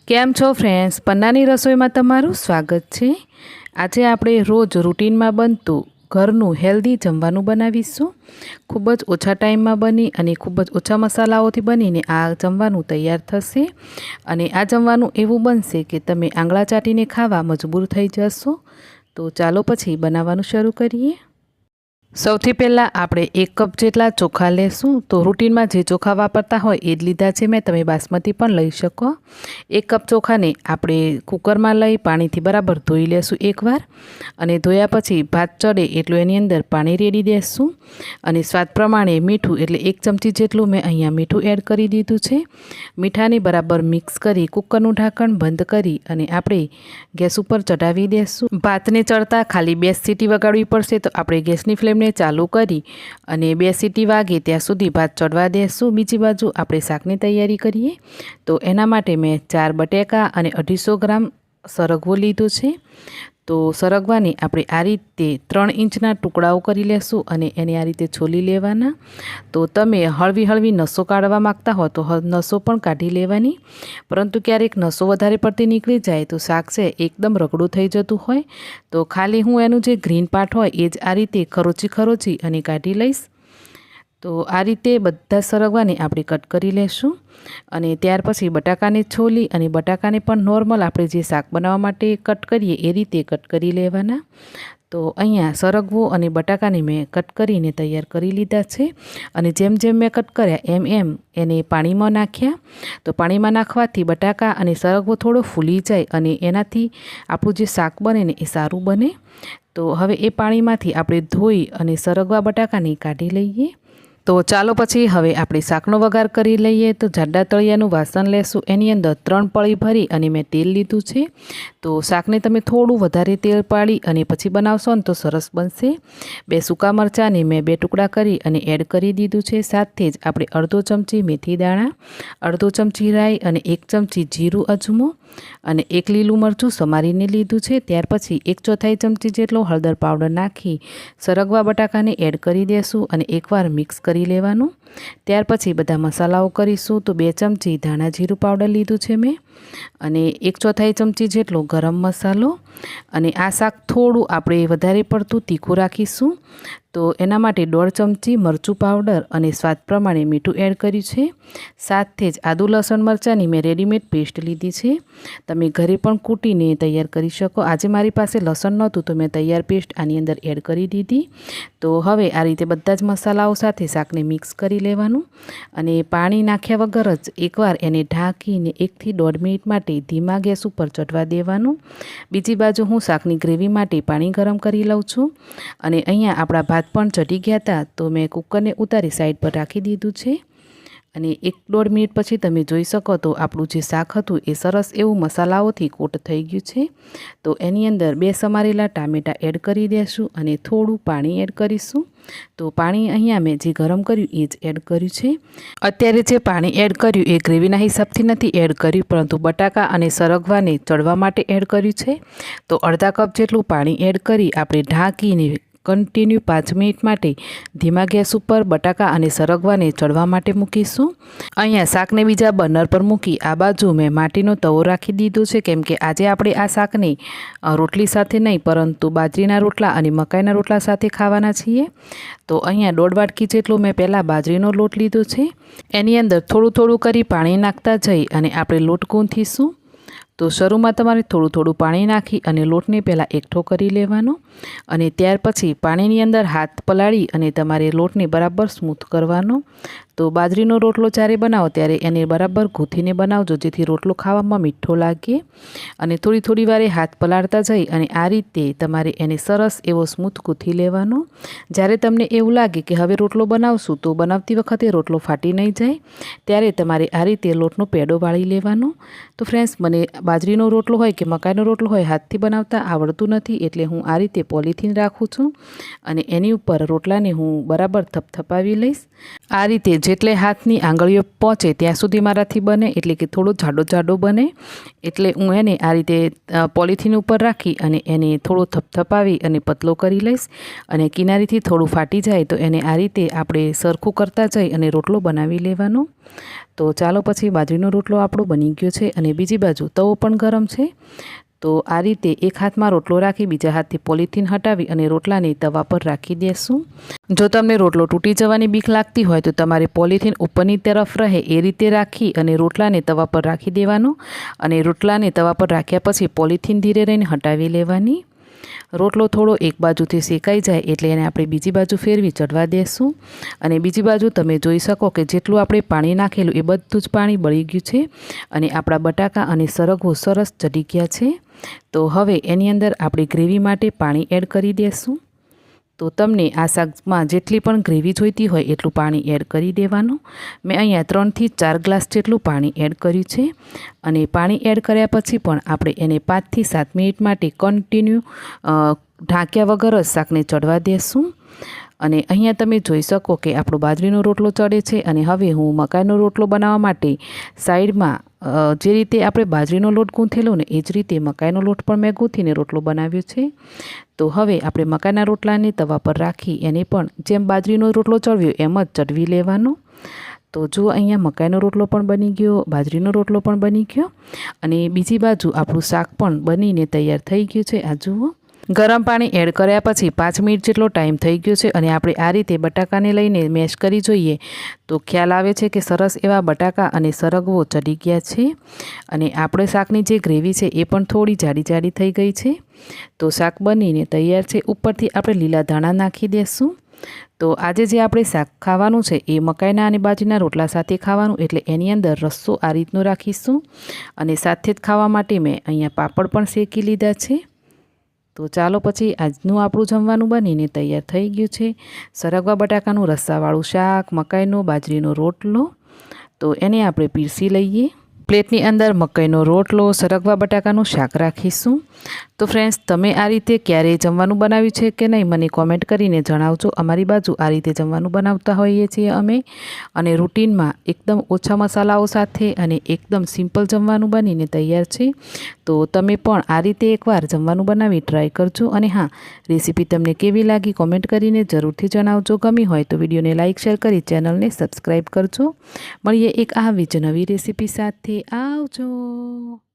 કેમ છો ફ્રેન્ડ્સ, પન્નાની રસોઈમાં તમારું સ્વાગત છે। આજે આપણે રોજ રૂટીનમાં બનતું ઘરનું હેલ્ધી જમવાનું બનાવીશું। ખૂબ જ ઓછા ટાઈમમાં બની અને ખૂબ જ ઓછા મસાલાઓથી બનીને આ જમવાનું તૈયાર થશે અને આ જમવાનું એવું બનશે કે તમે આંગળા ચાટીને ખાવા મજબૂર થઈ જશો। તો ચાલો પછી બનાવવાનું શરૂ કરીએ। સૌથી પહેલાં આપણે 1 કપ જેટલા ચોખા લેશું। તો રૂટીનમાં જે ચોખા વાપરતા હોય એ જ લીધા છે મેં, તમે બાસમતી પણ લઈ શકો। 1 કપ ચોખાને આપણે કુકરમાં લઈ પાણીથી બરાબર ધોઈ લેશું એકવાર, અને ધોયા પછી ભાત ચડે એટલું એની અંદર પાણી રેડી દેશું અને સ્વાદ પ્રમાણે મીઠું, એટલે 1 ચમચી જેટલું મેં અહીંયા મીઠું એડ કરી દીધું છે। મીઠાને બરાબર મિક્સ કરી કુકરનું ઢાંકણ બંધ કરી અને આપણે ગેસ ઉપર ચઢાવી દેશું। ભાતને ચડતા ખાલી 2 સીટી વગાડવી પડશે, તો આપણે ગેસની ફ્લેમને ચાલુ કરી અને 2 સીટી વાગે ત્યાં સુધી ભાત ચડવા દેશું। બીજી બાજુ આપણે શાકની તૈયારી કરીએ। તો એના માટે મેં 4 બટેકા અને 250 ગ્રામ સરગવો લીધો છે। તો સરગવાને આપણે આ રીતે 3 ઇંચના ટુકડાઓ કરી લેશું અને એને આ રીતે છોલી લેવાના। તો તમે હળવી નસો કાઢવા માગતા હો તો નસો પણ કાઢી લેવાની, પરંતુ ક્યારેક નસો વધારે પડતી નીકળી જાય તો શાક છે એકદમ રગડું થઈ જતું હોય, તો ખાલી હું એનું જે ગ્રીન પાર્ટ હોય એ જ આ રીતે ખરોચી અને કાઢી લઈશ। તો આ રીતે બધા સરગવાને આપણે કટ કરી લેશું અને ત્યાર પછી બટાકાને છોલી અને બટાકાને પણ નોર્મલ આપણે જે શાક બનાવવા માટે કટ કરીએ એ રીતે કટ કરી લેવાના। તો અહીંયા સરગવો અને બટાકાને મેં કટ કરીને તૈયાર કરી લીધા છે અને જેમ મેં કટ કર્યા એમ એને પાણીમાં નાખ્યા। તો પાણીમાં નાખવાથી બટાકા અને સરગવો થોડો ફૂલી જાય અને એનાથી આપણું જે શાક બને ને એ સારું બને। તો હવે એ પાણીમાંથી આપણે ધોઈ અને સરગવા બટાકાને કાઢી લઈએ। તો ચાલો પછી હવે આપણે શાકનો વઘાર કરી લઈએ। તો જાડા તળિયાનું વાસણ લેશું, એની અંદર 3 પળી ભરી અને મેં તેલ લીધું છે। તો શાકને તમે થોડું વધારે તેલ પાડી અને પછી બનાવશો ને તો સરસ બનશે। 2 સૂકા મરચાંને મેં 2 ટુકડા કરી અને એડ કરી દીધું છે। સાથે જ આપણે અડધો ચમચી મેથી દાણા, અડધો ચમચી રાઈ અને 1 ચમચી જીરું અજમો અને 1 લીલું મરચું સમારીને લીધું છે। ત્યાર પછી 1/4 ચમચી જેટલો હળદર પાવડર નાખી સરગવા બટાકાને એડ કરી દેશું અને એકવાર મિક્સ કરી લેવાનું। ત્યાર પછી બધા મસાલાઓ કરીશું। તો 2 ચમચી ધાણા જીરું પાવડર લીધું છે મેં અને 1/4 ચમચી જેટલો ગરમ મસાલો, અને આ શાક થોડું આપણે વધારે પડતું તીખું રાખીશું, તો એના માટે 1/2 ચમચી મરચું પાવડર અને સ્વાદ પ્રમાણે મીઠું એડ કર્યું છે। સાથે જ આદુ લસણ મરચાંની મેં રેડીમેડ પેસ્ટ લીધી છે, તમે ઘરે પણ કૂટીને તૈયાર કરી શકો। આજે મારી પાસે લસણ નહોતું તો મેં તૈયાર પેસ્ટ આની અંદર એડ કરી દીધી। તો હવે આ રીતે બધા જ મસાલાઓ સાથે શાકને મિક્સ કરી લેવાનું અને પાણી નાખ્યા વગર જ એકવાર એને ઢાંકીને 1 થી 1.5 મિનિટ માટે ધીમા ગેસ ઉપર ચઢવા દેવાનું। બીજી બાજુ હું શાકની ગ્રેવી માટે પાણી ગરમ કરી લઉં છું અને અહીંયા આપણા ભાત પણ ચઢી ગયા હતા, તો મેં કુકરને ઉતારી સાઈડ પર રાખી દીધું છે અને 1-1.5 મિનિટ પછી તમે જોઈ શકો તો આપણું જે શાક હતું એ સરસ એવું મસાલાઓથી કોટ થઈ ગયું છે। તો એની અંદર 2 સમારેલા ટામેટાં એડ કરી દેશું અને થોડું પાણી એડ કરીશું। તો પાણી અહીંયા મેં જે ગરમ કર્યું એ જ એડ કર્યું છે। અત્યારે જે પાણી એડ કર્યું એ ગ્રેવીના હિસાબથી નથી એડ કર્યું, પરંતુ બટાકા અને સરગવાને ચડવા માટે એડ કર્યું છે। તો અડધા કપ જેટલું પાણી એડ કરી આપણે ઢાંકીને કન્ટિન્યુ 5 મિનિટ માટે ધીમા ગેસ ઉપર બટાકા અને સરગવાને ચડવા માટે મૂકીશું। અહીંયા શાકને બીજા બર્નર પર મૂકી આ બાજુ મેં માટીનો તવો રાખી દીધો છે, કેમ કે આજે આપણે આ શાકને રોટલી સાથે નહીં પરંતુ બાજરીના રોટલા અને મકાઈના રોટલા સાથે ખાવાના છીએ। તો અહીંયા 1.5 વાટકી જેટલો મેં પહેલાં બાજરીનો લોટ લીધો છે, એની અંદર થોડું કરી પાણી નાખતા જઈ અને આપણે લોટ ગૂંથીશું। તો શરૂમાં તમારે થોડું પાણી નાખી અને લોટને પહેલાં એકઠો કરી લેવાનો અને ત્યાર પછી પાણીની અંદર હાથ પલાળી અને તમારે લોટને બરાબર સ્મૂથ કરવાનો। તો બાજરીનો રોટલો જ્યારે બનાવો ત્યારે એને બરાબર ગૂંથીને બનાવજો, જેથી રોટલો ખાવામાં મીઠો લાગે અને થોડી વારે હાથ પલાળતા જઈ અને આ રીતે તમારે એને સરસ એવો સ્મૂથ ગૂંથી લેવાનો। જ્યારે તમને એવું લાગે કે હવે રોટલો બનાવશું તો બનાવતી વખતે રોટલો ફાટી નહીં જાય, ત્યારે તમારે આ રીતે લોટનો પેડો વાળી લેવાનો। તો ફ્રેન્ડ્સ, મને બાજરીનો રોટલો હોય કે મકાઈનો રોટલો હોય હાથથી બનાવતા આવડતું નથી, એટલે હું આ રીતે પોલિથીન રાખું છું અને એની ઉપર રોટલાને હું બરાબર થપથપાવી લઈશ આ રીતે જેટલે હાથની આંગળીઓ પહોંચે ત્યાં સુધી મારાથી બને, એટલે કે થોડો જાડો બને. એટલે હું એને આ રીતે પોલિથીન ઉપર રાખી અને એને થોડો થપથપાવી અને પતલો કરી લઈશ. અને કિનારીથી થોડું ફાટી જાય તો એને આ રીતે આપણે સરખું કરતા જઈ અને રોટલો બનાવી લેવાનો. તો ચાલો પછી બાજરીનો રોટલો આપણો બની ગયો છે અને બીજી બાજુ તવો પણ ગરમ છે. તો આ રીતે એક હાથમાં રોટલો રાખી બીજા હાથથી પોલિથીન હટાવી અને રોટલાને તવા પર રાખી દેશું. જો તમને રોટલો તૂટી જવાની બીક લાગતી હોય તો તમારે પોલિથીન ઉપરની તરફ રહે એ રીતે રાખી અને રોટલાને તવા પર રાખી દેવાનો. અને રોટલાને તવા પર રાખ્યા પછી પોલિથીન ધીરે રહીને હટાવી લેવાની. રોટલો થોડો એક બાજુથી શેકાઈ જાય એટલે એને આપણે બીજી બાજુ ફેરવી ચડવા દેશું. અને બીજી બાજુ તમે જોઈ શકો કે જેટલું આપણે પાણી નાખેલું એ બધું જ પાણી બળી ગયું છે અને આપણા બટાકા અને સરગવો સરસ ચડી ગયા છે. તો હવે એની અંદર આપણે ગ્રેવી માટે પાણી એડ કરી દઈશું. તો તમને આ શાકમાં જેટલી પણ ગ્રેવી જોઈતી હોય એટલું પાણી એડ કરી દેવાનું. મેં અહીંયા 3 થી 4 ગ્લાસ જેટલું પાણી એડ કર્યું છે. અને પાણી એડ કર્યા પછી પણ આપણે એને 5 થી 7 મિનિટ માટે કન્ટિન્યુ ઢાંક્યા વગર જ શાકને ચડવા દેશું. અને અહીંયા તમે જોઈ શકો કે આપણો બાજરીનો રોટલો ચડે છે. અને હવે હું મકાઈનો રોટલો બનાવવા માટે સાઈડમાં જે રીતે આપણે બાજરીનો લોટ ગૂંથેલો ને એ જ રીતે મકાઈનો લોટ પણ મેં ગૂંથીને રોટલો બનાવ્યો છે. તો હવે આપણે મકાઈના રોટલાને તવા પર રાખી એને પણ જેમ બાજરીનો રોટલો ચડવ્યો એમ જ ચડવી લેવાનો. તો જુઓ અહીંયા મકાઈનો રોટલો પણ બની ગયો, બાજરીનો રોટલો પણ બની ગયો અને બીજી બાજુ આપણું શાક પણ બનીને તૈયાર થઈ ગયું છે. આ જુઓ, ગરમ પાણી એડ કર્યા પછી 5 મિનિટ જેટલો ટાઈમ થઈ ગયો છે. અને આપણે આ રીતે બટાકાને લઈને મેશ કરી જોઈએ તો ખ્યાલ આવે છે કે સરસ એવા બટાકા અને સરગવો ચડી ગયા છે. અને આપણે શાકની જે ગ્રેવી છે એ પણ થોડી જાડી થઈ ગઈ છે. તો શાક બનીને તૈયાર છે. ઉપરથી આપણે લીલા ધાણા નાખી દઈશું. તો આજે જે આપણે શાક ખાવાનું છે એ મકાઈના અને બાજરીના રોટલા સાથે ખાવાનું, એટલે એની અંદર રસ્સો આ રીતનો રાખીશું. અને સાથે જ ખાવા માટે મેં અહીંયા પાપડ પણ શેકી લીધા છે. તો ચાલો પછી આજનું આપણું જમવાનું બનીને તૈયાર થઈ ગયું છે. સરગવા બટાકાનું રસ્સાવાળું શાક, મકાઈનો બાજરીનો રોટલો. તો એને આપણે પીરસી લઈએ. પ્લેટની અંદર મકાઈનો રોટલો, સરગવા બટાકાનું શાક રાખીશું. તો ફ્રેન્ડ્સ, તમે આ રીતે ક્યારેય જમવાનું બનાવ્યું છે કે નહીં મને કોમેન્ટ કરીને જણાવજો. અમારી બાજુ આ રીતે જમવાનું બનાવતા હોઈએ છીએ અમે. અને રૂટીનમાં એકદમ ઓછા મસાલાઓ સાથે અને એકદમ સિમ્પલ જમવાનું બનીને તૈયાર છે. તો તમે પણ આ રીતે એકવાર જમવાનું બનાવી ટ્રાય કરજો. અને હા, રેસીપી તમને કેવી લાગી કોમેન્ટ કરીને જરૂરથી જણાવજો. ગમી હોય તો વિડીયોને લાઇક શેર કરી ચેનલને સબસ્ક્રાઈબ કરજો. મળીએ એક આવી જ નવી રેસીપી સાથે. આવજો.